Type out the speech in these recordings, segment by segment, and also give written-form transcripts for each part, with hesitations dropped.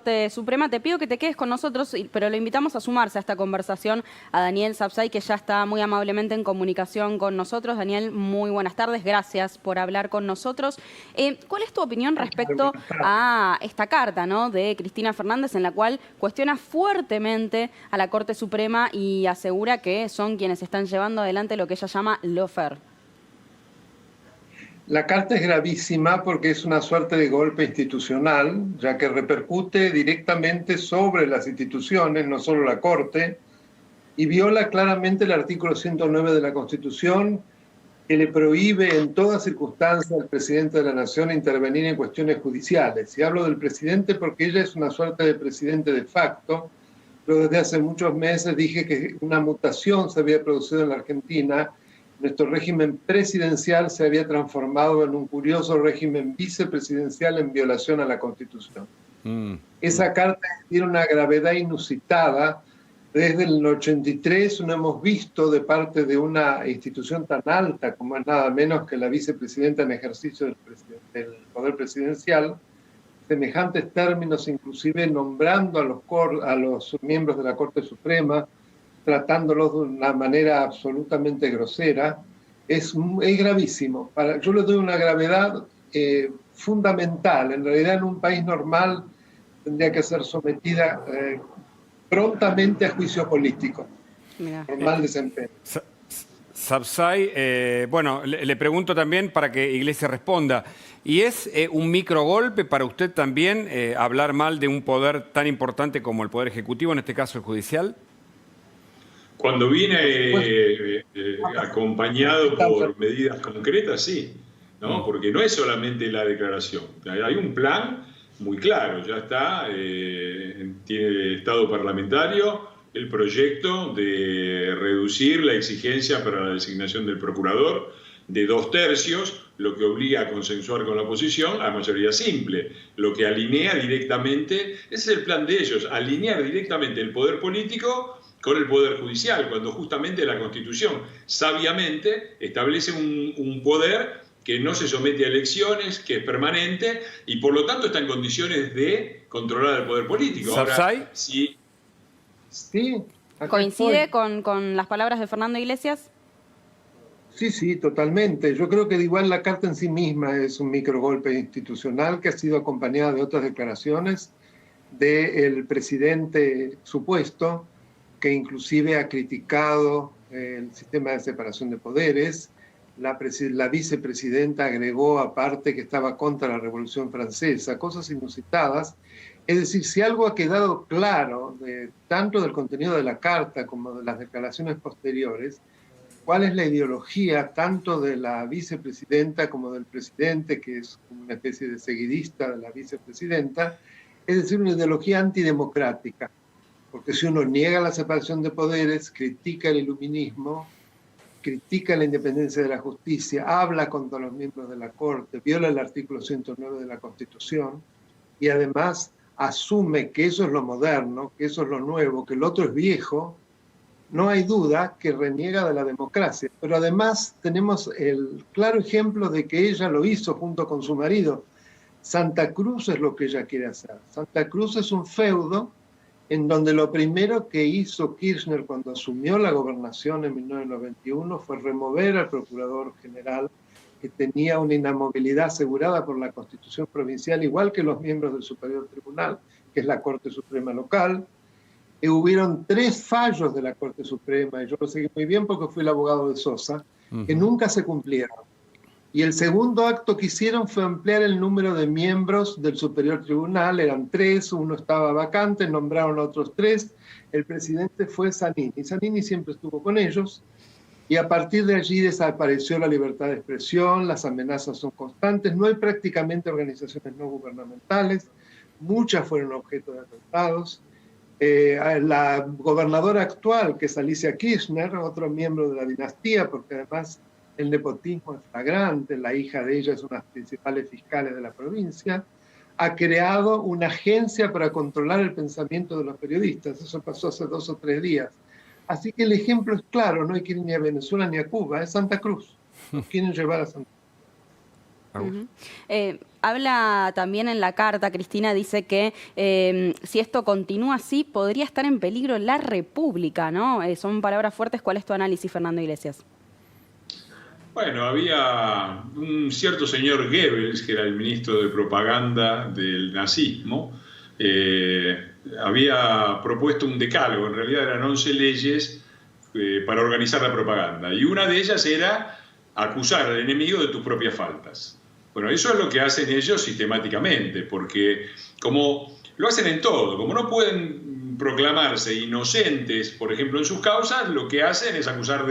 Corte Suprema. Te pido que te quedes con nosotros, pero lo invitamos a sumarse a esta conversación a Daniel Sapsay, que ya está muy amablemente en comunicación con nosotros. Daniel, muy buenas tardes. Gracias por hablar con nosotros. ¿Cuál es tu opinión respecto a esta carta, ¿no?, de Cristina Fernández, en la cual cuestiona fuertemente a la Corte Suprema y asegura que son quienes están llevando adelante lo que ella llama lawfare? La carta es gravísima porque es una suerte de golpe institucional, ya que repercute directamente sobre las instituciones, no solo la Corte, y viola claramente el artículo 109 de la Constitución, que le prohíbe en toda circunstancia al presidente de la Nación intervenir en cuestiones judiciales. Y hablo del presidente porque ella es una suerte de presidente de facto. Yo desde hace muchos meses dije que una mutación se había producido en la Argentina. Nuestro régimen presidencial se había transformado en un curioso régimen vicepresidencial en violación a la Constitución. Esa carta tiene una gravedad inusitada. Desde el 83 no hemos visto de parte de una institución tan alta como es nada menos que la vicepresidenta en ejercicio del poder presidencial, semejantes términos, inclusive nombrando a los miembros de la Corte Suprema, tratándolos de una manera absolutamente grosera, es gravísimo. Yo le doy una gravedad fundamental. En realidad, en un país normal tendría que ser sometida prontamente a juicio político, por mal desempeño. Sapsay, bueno, le pregunto también para que Iglesias responda. ¿Y es un microgolpe para usted también hablar mal de un poder tan importante como el Poder Ejecutivo, en este caso el judicial? Cuando viene acompañado por medidas concretas, sí, ¿no? Porque no es solamente la declaración. Hay un plan muy claro, ya está, tiene estado parlamentario el proyecto de reducir la exigencia para la designación del procurador de 2/3, lo que obliga a consensuar con la oposición a mayoría simple, lo que alinea directamente, ese es el plan de ellos, alinear directamente el poder político con el Poder Judicial, cuando justamente la Constitución sabiamente establece un poder que no se somete a elecciones, que es permanente y por lo tanto está en condiciones de controlar el poder político. Ahora, sí, ¿coincide con las palabras de Fernando Iglesias? Sí, totalmente. Yo creo que igual la carta en sí misma es un microgolpe institucional que ha sido acompañada de otras declaraciones del presidente supuesto, que inclusive ha criticado el sistema de separación de poderes. La vicepresidenta agregó aparte que estaba contra la Revolución Francesa, cosas inusitadas. Es decir, si algo ha quedado claro, tanto del contenido de la carta como de las declaraciones posteriores, cuál es la ideología tanto de la vicepresidenta como del presidente, que es como una especie de seguidista de la vicepresidenta, es decir, una ideología antidemocrática. Porque si uno niega la separación de poderes, critica el iluminismo, critica la independencia de la justicia, habla contra los miembros de la Corte, viola el artículo 109 de la Constitución y además asume que eso es lo moderno, que eso es lo nuevo, que el otro es viejo, no hay duda que reniega de la democracia. Pero además tenemos el claro ejemplo de que ella lo hizo junto con su marido. Santa Cruz es lo que ella quiere hacer. Santa Cruz es un feudo en donde lo primero que hizo Kirchner cuando asumió la gobernación en 1991 fue remover al procurador general, que tenía una inamovilidad asegurada por la Constitución provincial, igual que los miembros del Superior Tribunal, que es la Corte Suprema local. Hubieron 3 fallos de la Corte Suprema, y yo lo seguí muy bien porque fui el abogado de Sosa, que nunca se cumplieron. Y el segundo acto que hicieron fue ampliar el número de miembros del Superior Tribunal, eran 3, uno estaba vacante, nombraron a otros 3, el presidente fue Zanini. Zanini siempre estuvo con ellos, y a partir de allí desapareció la libertad de expresión, las amenazas son constantes, no hay prácticamente organizaciones no gubernamentales, muchas fueron objeto de atentados. La gobernadora actual, que es Alicia Kirchner, otro miembro de la dinastía, porque además el nepotismo es flagrante, la hija de ella es una de las principales fiscales de la provincia, ha creado una agencia para controlar el pensamiento de los periodistas. Eso pasó hace 2 o 3 días. Así que el ejemplo es claro, no hay que ir ni a Venezuela ni a Cuba, es Santa Cruz. Nos quieren llevar a Santa Cruz. Habla también en la carta, Cristina dice que si esto continúa así, podría estar en peligro la República, ¿no? Son palabras fuertes. ¿Cuál es tu análisis, Fernando Iglesias? Bueno, había un cierto señor Goebbels, que era el ministro de propaganda del nazismo, había propuesto un decálogo, en realidad eran 11 leyes para organizar la propaganda, y una de ellas era acusar al enemigo de tus propias faltas. Bueno, eso es lo que hacen ellos sistemáticamente, porque como lo hacen en todo, como no pueden proclamarse inocentes, por ejemplo, en sus causas, lo que hacen es acusar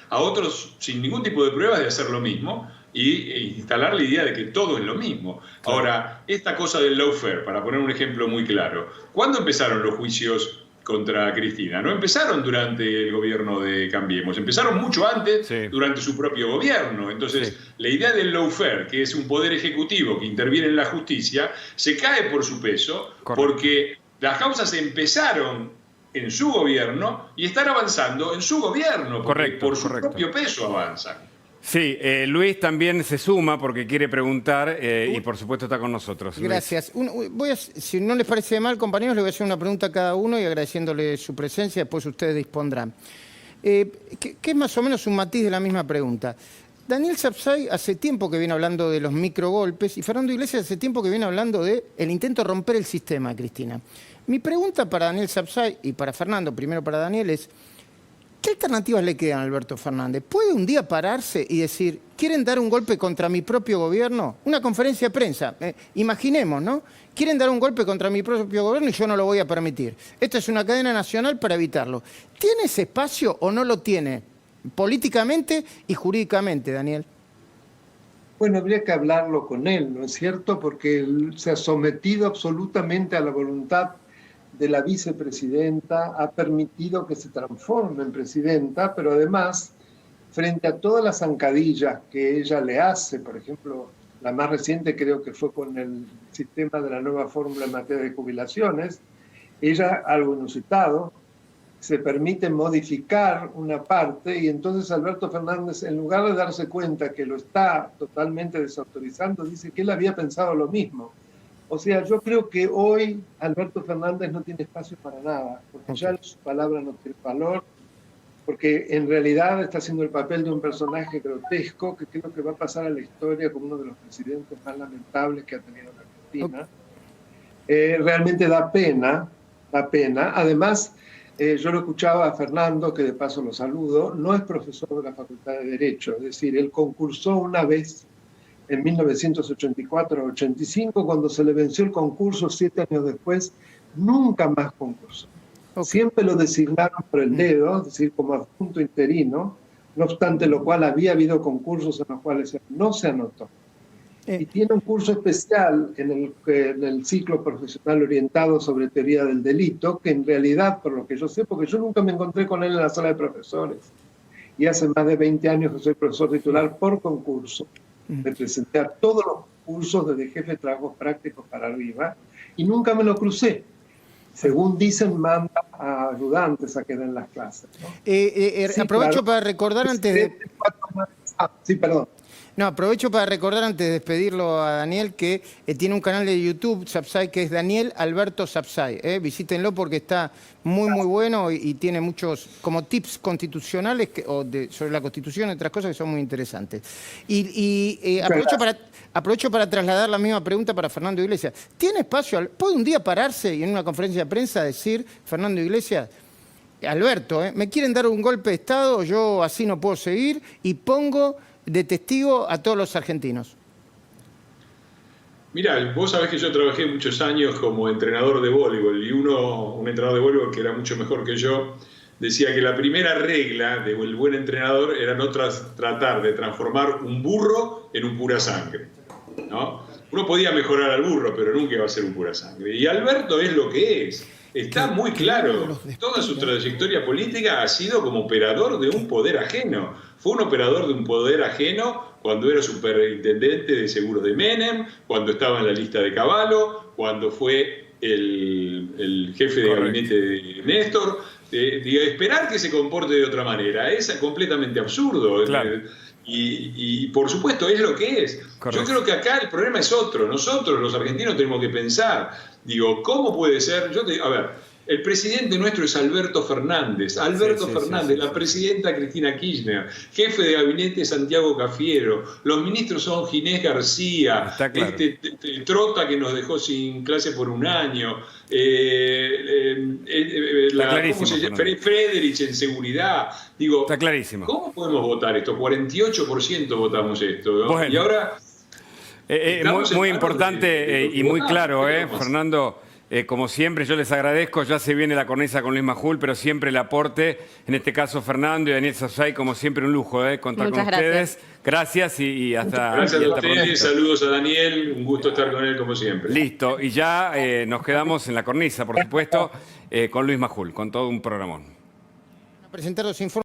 a otros sin ningún tipo de pruebas de hacer lo mismo e instalar la idea de que todo es lo mismo. Claro. Ahora, esta cosa del lawfare, para poner un ejemplo muy claro, ¿cuándo empezaron los juicios contra Cristina? No empezaron durante el gobierno de Cambiemos, empezaron mucho antes, sí, durante su propio gobierno. Entonces, sí, la idea del lawfare, que es un poder ejecutivo que interviene en la justicia, se cae por su peso. Correcto. Porque las causas empezaron en su gobierno y están avanzando en su gobierno, porque correcto, por su propio peso avanzan. Sí, Luis también se suma porque quiere preguntar y por supuesto está con nosotros. Gracias. Si no les parece mal, compañeros, le voy a hacer una pregunta a cada uno y agradeciéndole su presencia, después ustedes dispondrán. Que es más o menos un matiz de la misma pregunta. Daniel Sapsay hace tiempo que viene hablando de los microgolpes y Fernando Iglesias hace tiempo que viene hablando del intento de romper el sistema, Cristina. Mi pregunta para Daniel Sapsay y para Fernando, primero para Daniel, es ¿qué alternativas le quedan a Alberto Fernández? ¿Puede un día pararse y decir, ¿quieren dar un golpe contra mi propio gobierno? Una conferencia de prensa, imaginemos, ¿no? Quieren dar un golpe contra mi propio gobierno y yo no lo voy a permitir. Esta es una cadena nacional para evitarlo. ¿Tiene ese espacio o no lo tiene? Políticamente y jurídicamente, Daniel. Bueno, habría que hablarlo con él, ¿no es cierto? Porque él se ha sometido absolutamente a la voluntad de la vicepresidenta, ha permitido que se transforme en presidenta, pero además, frente a todas las zancadillas que ella le hace, por ejemplo, la más reciente creo que fue con el sistema de la nueva fórmula en materia de jubilaciones, ella, algo inusitado, se permite modificar una parte y entonces Alberto Fernández, en lugar de darse cuenta que lo está totalmente desautorizando, dice que él había pensado lo mismo. O sea, yo creo que hoy Alberto Fernández no tiene espacio para nada, porque ya su palabra no tiene valor, porque en realidad está haciendo el papel de un personaje grotesco que creo que va a pasar a la historia como uno de los presidentes más lamentables que ha tenido la Argentina. Realmente da pena, da pena. Además, yo lo escuchaba a Fernando, que de paso lo saludo, no es profesor de la Facultad de Derecho, es decir, él concursó una vez en 1984-85, cuando se le venció el concurso 7 años después, nunca más concursó. Okay. Siempre lo designaron por el dedo, es decir, como adjunto interino, no obstante lo cual había habido concursos en los cuales no se anotó. Y tiene un curso especial en el ciclo profesional orientado sobre teoría del delito, que en realidad, por lo que yo sé, porque yo nunca me encontré con él en la sala de profesores, y hace más de 20 años que soy profesor titular por concurso, me presenté a todos los cursos desde jefe de trabajos prácticos para arriba, y nunca me lo crucé. Según dicen, manda a ayudantes a que den las clases, ¿no? Sí, aprovecho claro, para recordar antes de... sí, perdón. No, aprovecho para recordar antes de despedirlo a Daniel que tiene un canal de YouTube, Sapsay, que es Daniel Alberto Sapsay. Visítenlo porque está muy, muy bueno y tiene muchos como tips constitucionales sobre la Constitución y otras cosas que son muy interesantes. Y aprovecho para trasladar la misma pregunta para Fernando Iglesias. ¿Tiene espacio? ¿Puede un día pararse y en una conferencia de prensa decir, Fernando Iglesias, Alberto, me quieren dar un golpe de Estado, yo así no puedo seguir y pongo de testigo a todos los argentinos? Mirá, vos sabés que yo trabajé muchos años como entrenador de voleibol y un entrenador de voleibol que era mucho mejor que yo decía que la primera regla del buen entrenador era no tratar de transformar un burro en un pura sangre, ¿no? Uno podía mejorar al burro, pero nunca iba a ser un pura sangre. Y Alberto es lo que es. Está muy claro, toda su trayectoria política ha sido como operador de un poder ajeno. Fue un operador de un poder ajeno cuando era superintendente de seguros de Menem, cuando estaba en la lista de Cavallo, cuando fue el jefe de gabinete de Néstor. Esperar que se comporte de otra manera es completamente absurdo. Claro. Y por supuesto es lo que es. Correcto. Yo creo que acá el problema es otro. Nosotros, los argentinos, tenemos que pensar. Digo, ¿cómo puede ser? A ver, el presidente nuestro es Alberto Fernández. Alberto Fernández, la presidenta Cristina Kirchner, jefe de gabinete Santiago Cafiero, los ministros son Ginés García, Está claro. Trota que nos dejó sin clase por un año, clarísimo, Frederich en seguridad. Digo, Está clarísimo. ¿cómo podemos votar esto? 48% votamos esto, ¿no? Bueno. Y ahora... muy importante y muy claro, votamos. Fernando. Como siempre, yo les agradezco, ya se viene la cornisa con Luis Majul, pero siempre el aporte, en este caso Fernando y Daniel Sapsay, como siempre un lujo contar Muchas con ustedes. Gracias y hasta Gracias y a hasta ustedes, pronto. saludos a Daniel, un gusto estar con él como siempre. Listo, y ya nos quedamos en la cornisa, por supuesto, con Luis Majul, con todo un programón. A presentar los informes.